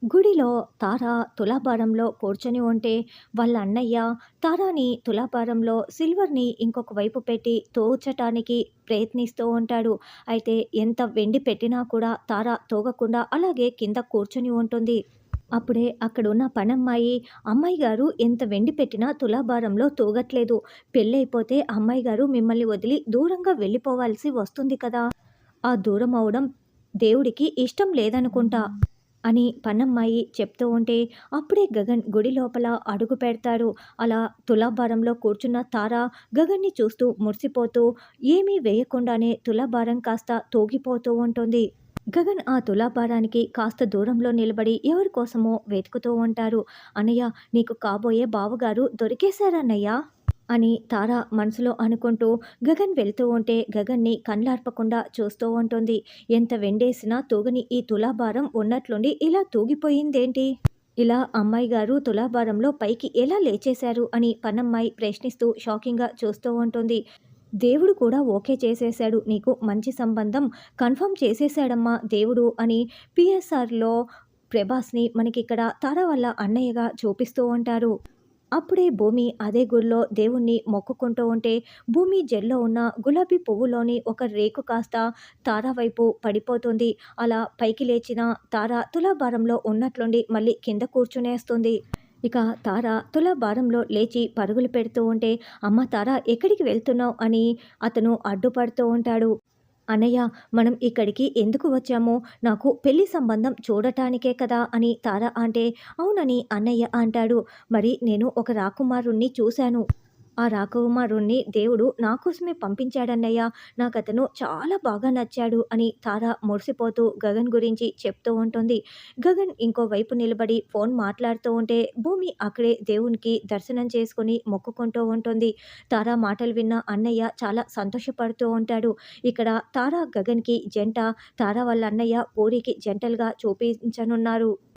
గుడిలో తార తులాభారంలో కూర్చొని ఉంటే వాళ్ళ అన్నయ్య తారాని తులాభారంలో సిల్వర్‌ని ఇంకొక వైపు పెట్టి తోచటానికి ప్రయత్నిస్తూ ఉంటాడు. అయితే ఎంత వెండి పెట్టినా కూడా తార తూగకుండా అలాగే కింద కూర్చొని ఉంటుంది. అప్పుడే అక్కడున్న పనమ్మాయి, "అమ్మాయి గారు ఎంత వెండి పెట్టినా తులాభారంలో తూగట్లేదు. పెళ్లయిపోతే అమ్మాయి గారు మిమ్మల్ని వదిలి దూరంగా వెళ్ళిపోవాల్సి వస్తుంది కదా! ఆ దూరమవ్వడం దేవుడికి ఇష్టం లేదనుకుంటా" అని పన్నమ్మాయి చెప్తూ ఉంటే, అప్పుడే గగన్ గుడి లోపల అడుగు పెడతారు. అలా తులాభారంలో కూర్చున్న తార గగన్‌ని చూస్తూ మురిసిపోతూ, ఏమీ వేయకుండానే తులాభారం కాస్త తూగిపోతూ ఉంటుంది. గగన్ ఆ తులాభారానికి కాస్త దూరంలో నిలబడి ఎవరి కోసమో వెతుకుతూ ఉంటారు. "అన్నయ్య, నీకు కాబోయే బావగారు దొరికేశారన్నయ్య" అని తార మనసులో అనుకుంటూ గగన్ వెళ్తూ ఉంటే గగన్‌ని కళ్ళార్పకుండా చూస్తూ ఉంటుంది. ఎంత వెండేసినా తూగని ఈ తులాభారం ఉన్నట్లుండి ఇలా తూగిపోయిందేంటి? ఇలా అమ్మాయి గారు తులాభారంలో పైకి ఎలా లేచేశారు అని పనమ్మాయి ప్రశ్నిస్తూ షాకింగ్‌గా చూస్తూ ఉంటుంది. దేవుడు కూడా ఓకే చేసేశాడు. నీకు మంచి సంబంధం కన్ఫర్మ్ చేసేశాడమ్మా దేవుడు అని పీఎస్ఆర్‌లో ప్రభాస్‌ని మనకిక్కడ తార వాళ్ళ అన్నయ్యగా చూపిస్తూ ఉంటారు. అప్పుడే భూమి అదే గుడిలో దేవుణ్ణి మొక్కుకుంటూ ఉంటే, భూమి జెల్లో ఉన్న గులాబీ పువ్వులోని ఒక రేకు కాస్త తార వైపు పడిపోతుంది. అలా పైకి లేచిన తార తులాభారంలో ఉన్నట్లుండి మళ్ళీ కింద కూర్చునేస్తుంది. ఇక తార తులాభారంలో లేచి పరుగులు పెడుతూ ఉంటే, "అమ్మ తార, ఎక్కడికి వెళ్తున్నావు?" అని అతను అడ్డుపడుతూ ఉంటాడు. "అన్నయ్య, మనం ఇక్కడికి ఎందుకు వచ్చామో నాకు పెళ్లి సంబంధం చూడటానికే కదా" అని తార అంటే, "అవునని" అన్నయ్య అంటాడు. "మరి నేను ఒక రాకుమారుణ్ణి చూశాను. ఆ రాకుమారుణ్ణి దేవుడు నా కోసమే పంపించాడన్నయ్య. నాకతను చాలా బాగా నచ్చాడు" అని తార మురిసిపోతూ గగన్ గురించి చెప్తూ ఉంటుంది. గగన్ ఇంకోవైపు నిలబడి ఫోన్ మాట్లాడుతూ ఉంటే భూమి అక్కడే దేవునికి దర్శనం చేసుకొని మొక్కుకుంటూ ఉంటుంది. తార మాటలు విన్న అన్నయ్య చాలా సంతోషపడుతూ ఉంటాడు. ఇక్కడ తార, గగన్‌కి జంట, తార వాళ్ళ అన్నయ్య పూరికి జంటలుగా చూపించనున్నారు.